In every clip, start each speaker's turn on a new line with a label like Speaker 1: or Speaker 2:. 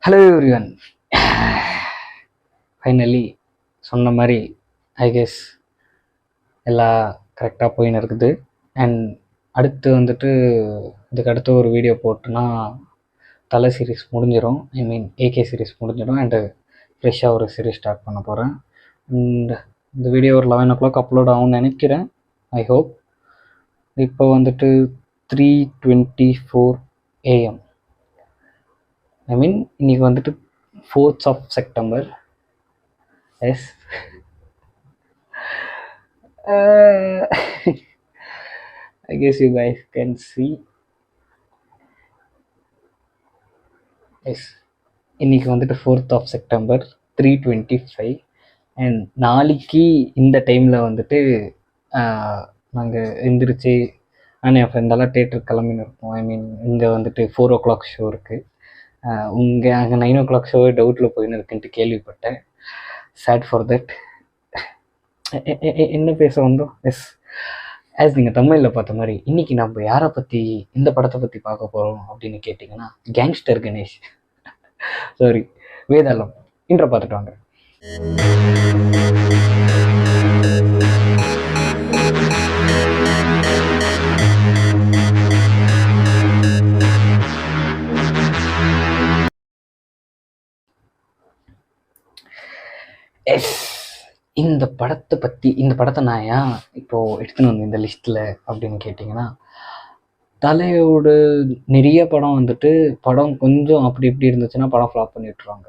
Speaker 1: Hello everyone. Finally சொன்ன மாதிரி I guess எல்லாம் கரெக்டாக போயின்னு இருக்குது. அண்ட் அடுத்து வந்துட்டு இதுக்கு அடுத்து ஒரு வீடியோ போட்டுனா தலை சீரீஸ் முடிஞ்சிடும். ஐ மீன் ஏகே சீரீஸ் முடிஞ்சிடும். அண்டு ஃப்ரெஷ்ஷாக ஒரு சீரீஸ் ஸ்டார்ட் பண்ண போகிறேன். அண்ட் இந்த வீடியோ ஒரு 11 o'clock அப்லோட் ஆகும்னு நினைக்கிறேன். I hope. இப்போ வந்துட்டு 3:24 AM. ஐ மீன் இன்றைக்கி வந்துட்டு 4th of September. Yes, I guess you guys can see. Yes, இன்றைக்கி வந்துட்டு 4th of September 3:25. அண்ட் நாளைக்கு இந்த டைமில் வந்துட்டு நாங்கள் எந்திரிச்சு ஆனால் என் ஃப்ரெண்டெல்லாம் தேட்டருக்கு கிளம்பின்னு இருப்போம். ஐ மீன் இங்கே வந்துட்டு 4 o'clock ஷோ இருக்குது. உங்கள் அங்கே 9 o'clock ஷோ டவுட்டில் போயின்னு இருக்குன்ட்டு கேள்விப்பட்டேன். Sad for that. என்ன பேச வந்தோம்? எஸ், ஆஸ் நீங்கள் தமிழில் பார்த்த மாதிரி இன்றைக்கி நம்ம யாரை பற்றி இந்த படத்தை பற்றி பார்க்க போகிறோம் அப்படின்னு கேட்டிங்கன்னா கேங்ஸ்டர் கணேஷ், சாரி வேதாளம் இன்றை பார்த்துட்டு வாங்க. எஸ், இந்த படத்தை நான் ஏன் இப்போது எடுத்துன்னு வந்தேன் இந்த லிஸ்ட்டில் அப்படின்னு கேட்டிங்கன்னா, தலையோட நிறைய படம் வந்துட்டு படம் கொஞ்சம் அப்படி இப்படி இருந்துச்சுன்னா படம் ஃப்ளாப் பண்ணி விட்டுருவாங்க.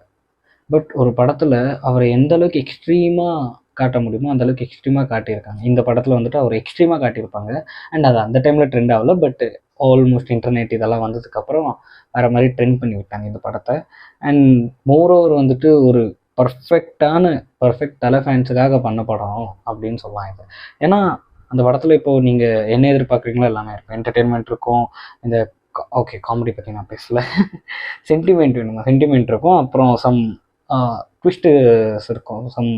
Speaker 1: பட் ஒரு படத்தில் அவரை எந்த அளவுக்கு எக்ஸ்ட்ரீமாக காட்ட முடியுமோ அந்த அளவுக்கு எக்ஸ்ட்ரீமாக காட்டியிருக்காங்க. இந்த படத்தில் வந்துட்டு அவர் எக்ஸ்ட்ரீமாக காட்டியிருப்பாங்க. அண்ட் அது அந்த டைமில் ட்ரெண்ட் ஆகல. பட் ஆல்மோஸ்ட் இன்டர்நெட் இதெல்லாம் வந்ததுக்கப்புறம் வேறு மாதிரி ட்ரெண்ட் பண்ணி விட்டாங்க இந்த படத்தை. அண்ட் மோரோவர் வந்துட்டு ஒரு பர்ஃபெக்ட் தலை ஃபேன்ஸுக்காக பண்ண படம் அப்படின்னு சொல்லலாம் இது. ஏன்னா அந்த படத்தில் இப்போது நீங்கள் என்ன எதிர்பார்க்குறீங்களோ எல்லாமே இருக்கும். என்டர்டெயின்மெண்ட் இருக்கும், இந்த ஓகே காமெடி பற்றி நான் பேசல, சென்டிமெண்ட் வேணுமா, சென்டிமெண்ட் இருக்கும், அப்புறம் சம் ட்விஸ்ட்டுஸ் இருக்கும், சம்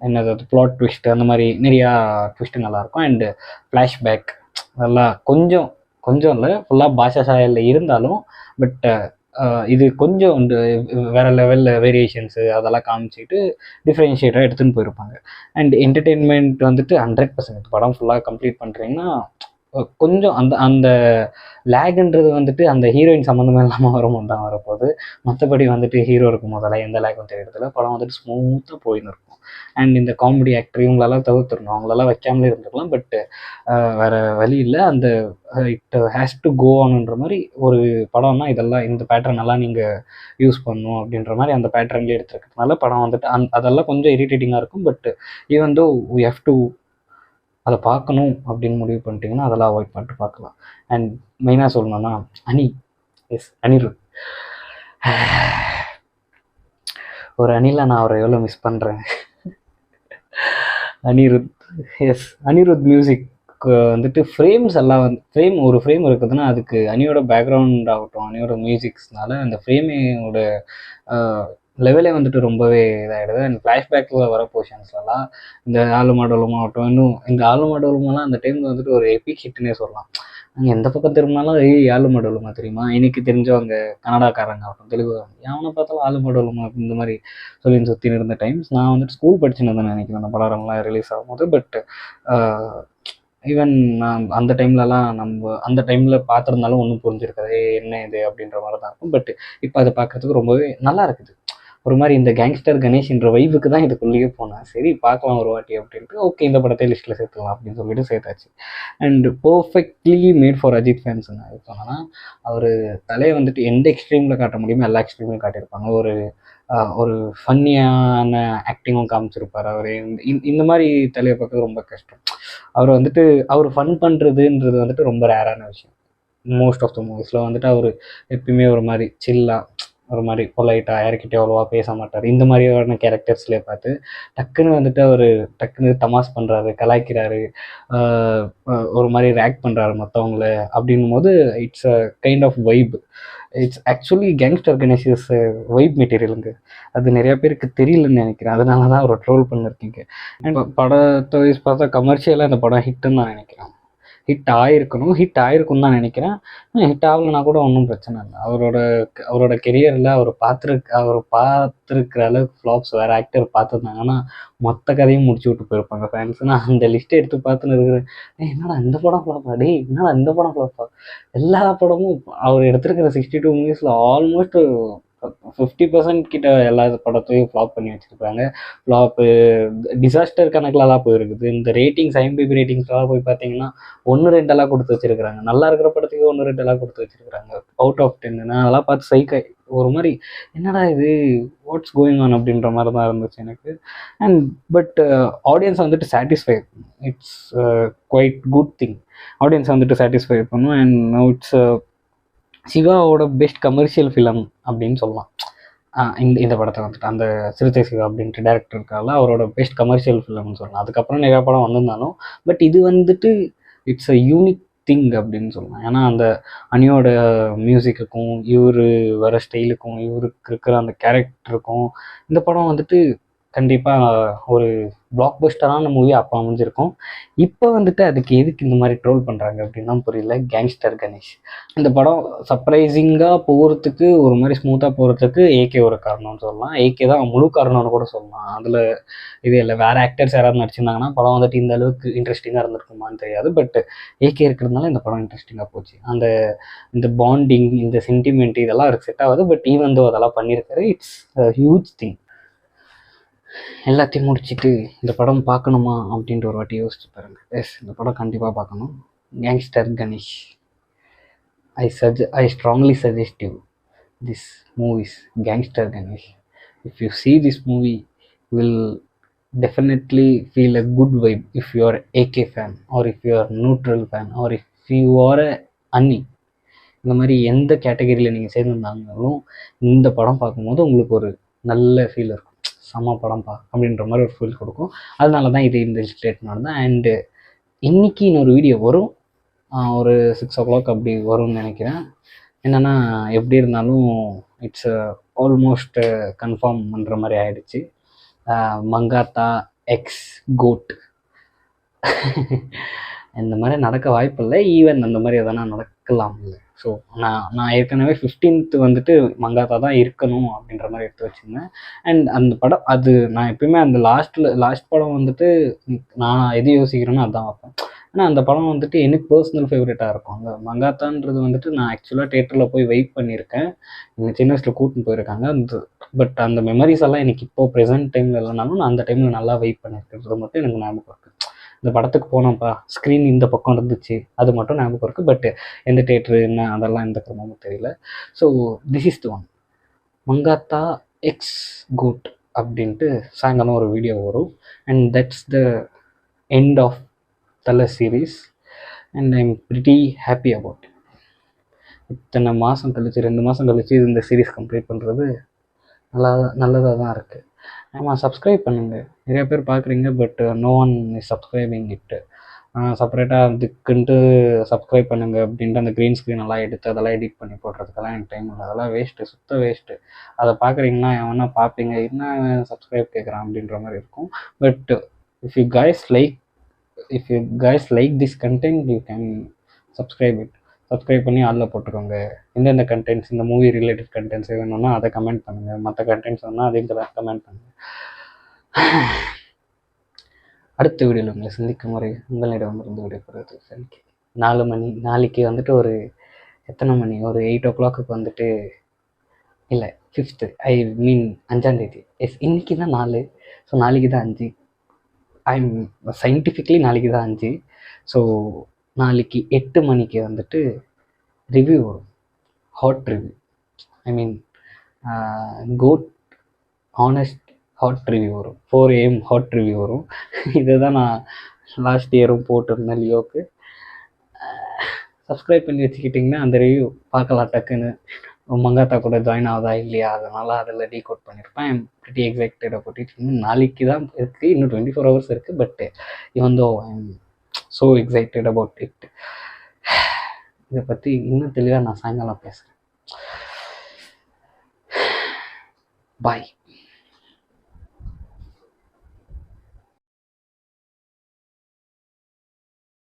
Speaker 1: என்னது ப்ளாட் ட்விஸ்ட், அந்த மாதிரி நிறையா ட்விஸ்ட்டு நல்லாயிருக்கும். அண்டு ஃப்ளாஷ்பேக் அதெல்லாம் கொஞ்சம் இல்லை, ஃபுல்லாக பாஷா சாயலில் இருந்தாலும் பட் இது கொஞ்சம் வந்து வேறு லெவலில் வேரியேஷன்ஸு அதெல்லாம் காமிச்சிட்டு டிஃப்ரென்ஷியேட்டாக எடுத்துகிட்டு போயிருப்பாங்க. அண்ட் என்டர்டெயின்மெண்ட் வந்துட்டு 100% படம் ஃபுல்லாக கம்ப்ளீட் பண்ணுறீங்கன்னா கொஞ்சம் அந்த லேகுன்றது வந்துட்டு அந்த ஹீரோயின் சம்மந்தமாக இல்லாமல் வரும்போது தான் வரப்போகுது. மற்றபடி வந்துட்டு ஹீரோ இருக்கும் போதெல்லாம் எந்த லேகும் தெரியறதில்ல. படம் வந்துட்டு ஸ்மூத்தாக போயின்னு இருக்கும். அண்ட் இந்த காமெடி ஆக்டர் இவங்களெல்லாம் தவிர்த்துடணும், அவங்களெல்லாம் வைக்காமலே இருந்துக்கலாம். பட் வேறு வழி இல்லை, அந்த இட் ஹேஸ் டு கோ ஆனுன்ற மாதிரி ஒரு படம்னா இதெல்லாம் இந்த பேட்டர்னெல்லாம் நீங்கள் யூஸ் பண்ணணும் அப்படின்ற மாதிரி அந்த பேட்டர்ன்லேயே எடுத்துருக்கிறதுனால படம் வந்துட்டு அதெல்லாம் கொஞ்சம் இரிட்டேட்டிங்காக இருக்கும். But even though we have to அதை பார்க்கணும் அப்படின்னு முடிவு பண்ணிட்டீங்கன்னா அதெல்லாம் அவாய்ட் பண்ணிட்டு பார்க்கலாம். அண்ட் மெயினாக சொல்லணும்னா அனிருத். ஒரு அணில நான் அவரை எவ்வளோ மிஸ் பண்ணுறேன். அனிருத் மியூசிக் வந்துட்டு ஃப்ரேம்ஸ் எல்லாம் ஒரு ஃப்ரேம் இருக்குதுன்னா அதுக்கு அனியோட பேக்ரவுண்ட் ஆகட்டும், அனியோட மியூசிக்ஸ்னால அந்த ஃப்ரேமோட லெவலே வந்துட்டு ரொம்பவே இதாகிடுது. அண்ட் ஃப்ளாஷ்பேக்கில் வர போர்ஷன்ஸ்லாம் இந்த ஆளுமாடலும் ஆகட்டும், இன்னும் இந்த ஆளுமாடலுமெல்லாம் அந்த டைமில் வந்துட்டு ஒரு எபிக் ஹிட்னே சொல்லலாம். நாங்கள் எந்த பக்கம் திரும்பினாலும் ஆளுமாடலுமா தெரியுமா, எனக்கு தெரிஞ்சவங்க கன்னடாக்காரங்க ஆகட்டும், தெலுங்கு எவனை பார்த்தாலும் ஆளுமாடலுமா இந்த மாதிரி சொல்லி சுற்றி இருந்த டைம்ஸ் நான் வந்துட்டு ஸ்கூல் படிச்சுன்னு தான் நினைக்கிறேன் அந்த படம்லாம் ரிலீஸ் ஆகும்போது. பட் ஈவன் நான் அந்த டைம்லலாம் நம்ம அந்த டைமில் பார்த்துருந்தாலும் ஒன்றும் புரிஞ்சிருக்காது, என்ன இது அப்படின்ற மாதிரி தான் இருக்கும். பட் இப்போ அதை பார்க்குறதுக்கு ரொம்பவே நல்லா இருக்குது. ஒரு மாதிரி இந்த கேங்ஸ்டர் கணேஷ்ன்ற வைவுக்கு தான் இதுக்குள்ளேயே போனேன். சரி பார்க்கலாம் ஒரு வாட்டி அப்படின்ட்டு ஓகே இந்த படத்தை லிஸ்ட்டில் சேர்த்துக்கலாம் அப்படின்னு சொல்லிட்டு சேர்த்தாச்சு. And perfectly made for Ajith fans. நான் இது சொன்னேன்னா அவர் தலையை வந்துட்டு எந்த எக்ஸ்ட்ரீமில் காட்ட முடியுமோ எல்லா எக்ஸ்ட்ரீம்லையும் காட்டியிருப்பாங்க. ஒரு ஃபன்னியான ஆக்டிங்கும் காமிச்சிருப்பார் அவர். இந்த மாதிரி தலையை பார்க்க ரொம்ப கஷ்டம். அவர் ஃபன் பண்ணுறதுன்றது வந்துட்டு ரொம்ப ரேரான விஷயம். மோஸ்ட் ஆஃப் த மூவிஸில் வந்துட்டு அவர் எப்பயுமே ஒரு மாதிரி சில்லாக, ஒரு மாதிரி பொலைட்டாக, யாருக்கிட்டே அவ்வளோவா பேச மாட்டார். இந்த மாதிரியான கேரக்டர்ஸ்லேயே பார்த்து டக்குன்னு வந்துட்டு அவர் டக்குன்னு தமாஸ் பண்ணுறாரு, கலாய்க்கிறாரு, ஒரு மாதிரி ரேக்ட் பண்ணுறாரு மற்றவங்கள அப்படின்னும் போது it's a kind of vibe. It's actually gangster Ganesh is vibe மெட்டீரியலுங்க. அது நிறையா பேருக்கு தெரியலன்னு நினைக்கிறேன். அதனால தான் அவரை ட்ரோல் பண்ணியிருக்கீங்க. அண்ட் படத்தை வைஸ் பார்த்தா கமர்ஷியலாக இந்த படம் ஹிட்டுன்னு நான் நினைக்கிறேன். ஹிட் ஆகிருக்கணும், ஹிட் ஆகிருக்குன்னு தான் நினைக்கிறேன். ஹிட் ஆகலைன்னா கூட ஒன்றும் பிரச்சனை இல்லை. அவரோட கெரியரில் அவர் பார்த்துருக்கிற அளவுக்கு ஃப்ளாப்ஸ் வேறு ஆக்டர் பார்த்துருந்தாங்கன்னா மொத்த கதையும் முடிச்சு விட்டு போயிருப்பாங்க ஃபேன்ஸ். நான் அந்த லிஸ்ட்டை எடுத்து பார்த்துன்னு இருக்கிறேன், என்னடா இந்த படம் ஃப்ளாப்பா, என்னடா இந்த படம் ஃப்ளாப்பா. எல்லா படமும் அவர் எடுத்திருக்கிற 62 மூவிஸில் ஆல்மோஸ்ட் 50% கிட்ட எல்லா படத்தையும் ஃப்ளாப் பண்ணி வச்சுருக்காங்க. ஃப்ளாப்பு டிசாஸ்டர் கணக்கிலலாம் போயிருக்குது. இந்த ரேட்டிங்ஸ் ஐஎம்டிபி ரேட்டிங்ஸ்லாம் போய் பார்த்தீங்கன்னா 1-2 கொடுத்து வச்சுருக்கிறாங்க. நல்லா இருக்கிற படத்துக்கு 1-2 கொடுத்து வச்சுருக்கிறாங்க அவுட் ஆஃப் 10. நான் அதெல்லாம் பார்த்து சைக்காய் ஒரு மாதிரி என்னடா இது வாட்ஸ் கோயிங் ஆன் அப்படின்ற மாதிரி தான் இருந்துச்சு எனக்கு. அண்ட் பட் ஆடியன்ஸ் வந்துட்டு satisfy, it's quite good thing. Audience வந்துட்டு சாட்டிஸ்ஃபை பண்ணும். அண்ட் நவ் இட்ஸ் சிவாவோட பெஸ்ட் கமர்ஷியல் ஃபிலம் அப்படின்னு சொல்லலாம். இந்த படத்தை வந்துட்டு அந்த சிறுத்தை சிவா அப்படின்ட்டு டேரக்டர் இருக்கால, அவரோட பெஸ்ட் கமர்ஷியல் ஃபிலம்னு சொல்லலாம். அதுக்கப்புறம் நிறையா படம் வந்திருந்தாலும் பட் இது வந்துட்டு இட்ஸ் அ யூனிக் திங் அப்படின்னு சொல்லலாம். ஏன்னா அந்த அனியோட மியூசிக்குக்கும் இவர் வர ஸ்டைலுக்கும் இவருக்கு இருக்கிற அந்த கேரக்டருக்கும் இந்த படம் வந்துட்டு கண்டிப்பாக ஒரு பிளாக் பஸ்டரான மூவி அப்போ அமைஞ்சிருக்கும். இப்போ வந்துட்டு அதுக்கு எதுக்கு இந்த மாதிரி ட்ரோல் பண்ணுறாங்க அப்படின்னா புரியல. கேங்ஸ்டர் கணேஷ் இந்த படம் சர்ப்ரைசிங்காக போகிறதுக்கு, ஒரு மாதிரி ஸ்மூத்தாக போகிறதுக்கு ஏகே ஒரு காரணம்னு சொல்லலாம். ஏகே தான் முழு காரணம்னு கூட சொல்லலாம். அதில் இது இல்லை, வேறு ஆக்டர்ஸ் யாராவது நடிச்சிருந்தாங்கன்னா படம் வந்துட்டு இந்த அளவுக்கு இன்ட்ரெஸ்டிங்காக இருந்திருக்குமான்னு தெரியாது. பட் ஏகே இருக்கிறதுனால இந்த படம் இன்ட்ரெஸ்டிங்காக போச்சு. இந்த பாண்டிங், இந்த சென்டிமெண்ட் இதெல்லாம் அவருக்கு செட் ஆகுது. பட் ஈவன் தோ அதெல்லாம் பண்ணியிருக்காரு, இட்ஸ் அ ஹியூஜ் திங். எல்லாத்தையும் முடிச்சுட்டு இந்த படம் பார்க்கணுமா அப்படின்ட்டு ஒரு வாட்டி யோசிச்சு பாருங்க. எஸ், இந்த படம் கண்டிப்பாக பார்க்கணும். Gangster Ganesh. I strongly suggest you this movies, Gangster Ganesh. If you see this movie, you will definitely feel a good vibe if you are AK fan or if you are neutral fan or if you are a Anni. இந்த மாதிரி எந்த கேட்டகரியில் நீங்கள் சேர்ந்துருந்தாலும் இந்த படம் பார்க்கும்போது உங்களுக்கு ஒரு நல்ல ஃபீல் இருக்கும். செம்ம படம்பா அப்படின்ற மாதிரி ஒரு ஃபீல் கொடுக்கும். அதனால தான் இது இந்த ஸ்டேட் நடந்தேன். அண்டு இன்றைக்கி இன்னொரு வீடியோ வரும், ஒரு 6 o'clock அப்படி வரும்னு நினைக்கிறேன். என்னென்னா எப்படி இருந்தாலும் இட்ஸ் ஆல்மோஸ்ட் கன்ஃபார்ம் பண்ணுற மாதிரி ஆகிடுச்சு. மங்காத்தா எக்ஸ் கோட் இந்த மாதிரி நடக்க வாய்ப்பு இல்லை. ஈவன் அந்த மாதிரி எதனா நடக்கலாம் இல்லை. ஸோ நான் ஏற்கனவே 15th வந்துட்டு மங்காத்தா தான் இருக்கணும் அப்படின்ற மாதிரி எடுத்து வச்சுருந்தேன். அண்ட் அந்த படம் அது நான் எப்பயுமே அந்த லாஸ்ட் படம் வந்துட்டு நான் எது யோசிக்கிறேனோ அதுதான் வைப்பேன். ஆனால் அந்த படம் வந்துட்டு எனக்கு பர்சனல் ஃபேவரட்டாக இருக்கும். அந்த மங்காத்தான்றது வந்துட்டு நான் ஆக்சுவலாக தேட்டரில் போய் வெயிட் பண்ணியிருக்கேன். எங்கள் சின்ன வயசில் கூட்டின்னு போயிருக்காங்க. பட் அந்த மெமரிஸ் எல்லாம் எனக்கு இப்போது ப்ரெசென்ட் டைமில் இல்லைனாலும் நான் அந்த டைமில் நல்லா வெயிட் பண்ணியிருக்கிறது மட்டும் எனக்கு ஞாபகம் இருக்குது. இந்த படத்துக்கு போனோம்ப்பா, ஸ்க்ரீன் இந்த பக்கம் இருந்துச்சு, அது மட்டும் ஞாபகம் இருக்குது. பட் எந்த தேட்டரு என்ன அதெல்லாம் எந்த கிரமமும் தெரியல. So this is the one, Mankatha X GOAT அப்படின்ட்டு சாயங்காலம் ஒரு வீடியோ வரும். And that's the end of Thala series. And I am pretty happy about it. இத்தனை மாதம் கழிச்சு 2 மாதம் கழிச்சு இந்த சீரீஸ் கம்ப்ளீட் பண்ணுறது நல்லதாக தான் இருக்குது. ஆமாம், சப்ஸ்கிரைப் பண்ணுங்கள். நிறைய பேர் பார்க்குறீங்க, but no one is subscribing it. செப்பரேட்டாக அதுக்குன்ட்டு சப்ஸ்கிரைப் பண்ணுங்கள் அப்படின்ட்டு அந்த க்ரீன் ஸ்க்ரீன் எல்லாம் எடுத்து அதெல்லாம் எடிட் பண்ணி போடுறதுக்கெல்லாம் எனக்கு டைம் இல்லை. அதெல்லாம் வேஸ்ட்டு, சுத்த வேஸ்ட்டு. அதை பார்க்குறீங்கன்னா எவனா பார்ப்பீங்க, என்ன சப்ஸ்கிரைப் கேட்குறான் அப்படின்ற மாதிரி இருக்கும். But if you guys like this content, you can subscribe it. Subscribe பண்ணி ஆளில் போட்டுக்கோங்க. எந்தெந்த கண்டென்ட்ஸ், இந்த மூவி ரிலேட்டட் கண்டென்ட்ஸ் வேணும்னா அதை கமெண்ட் பண்ணுங்கள். மற்ற கண்டென்ட்ஸ் வேணும்னா அதையும் கமெண்ட் பண்ணுங்கள். அடுத்த வீடியோவில் உங்களை சந்திக்கும் முறை உங்களிடம் இருந்து விடைபெறுவது சனிக்கு 4 மணி. நாளைக்கு வந்துட்டு ஒரு எத்தனை மணி, ஒரு 8 o'clock வந்துட்டு இல்லை 5th, ஐ மீன் 5ஆம் தேதி. எஸ், இன்றைக்கி தான் 4, ஸோ நாளைக்கு தான் 5. ஐம் சயின்டிஃபிக்லி நாளைக்கு தான் 5. ஸோ நாளைக்கு 8 மணிக்கு வந்துட்டு ரிவ்யூ வரும், ஹாட் ரிவ்யூ. ஐ மீன் கோட் ஆனஸ்ட் ஹாட் ரிவ்யூ வரும். 4 AM ஹாட் ரிவ்யூ வரும். இதை தான் நான் லாஸ்ட் இயரும் போட்டிருந்தேன் லியோக்கு. சப்ஸ்கிரைப் பண்ணி வச்சுக்கிட்டிங்கன்னா அந்த ரிவ்யூ பார்க்கலாம் டக்குன்னு. மங்காத்தா கூட ஜாயின் ஆகுதா இல்லையா, அதனால் அதில் டீகோட் பண்ணியிருப்பேன். I'm pretty excited about it. இன்னும் நாளைக்கு தான் இருக்குது, இன்னும் 24 hours இருக்குது. பட் ஈவன் தோ I'm so excited about it. இதை பற்றி இன்னும் தெளிவாக நான் சாயங்காலம் பேசுகிறேன். பாய்.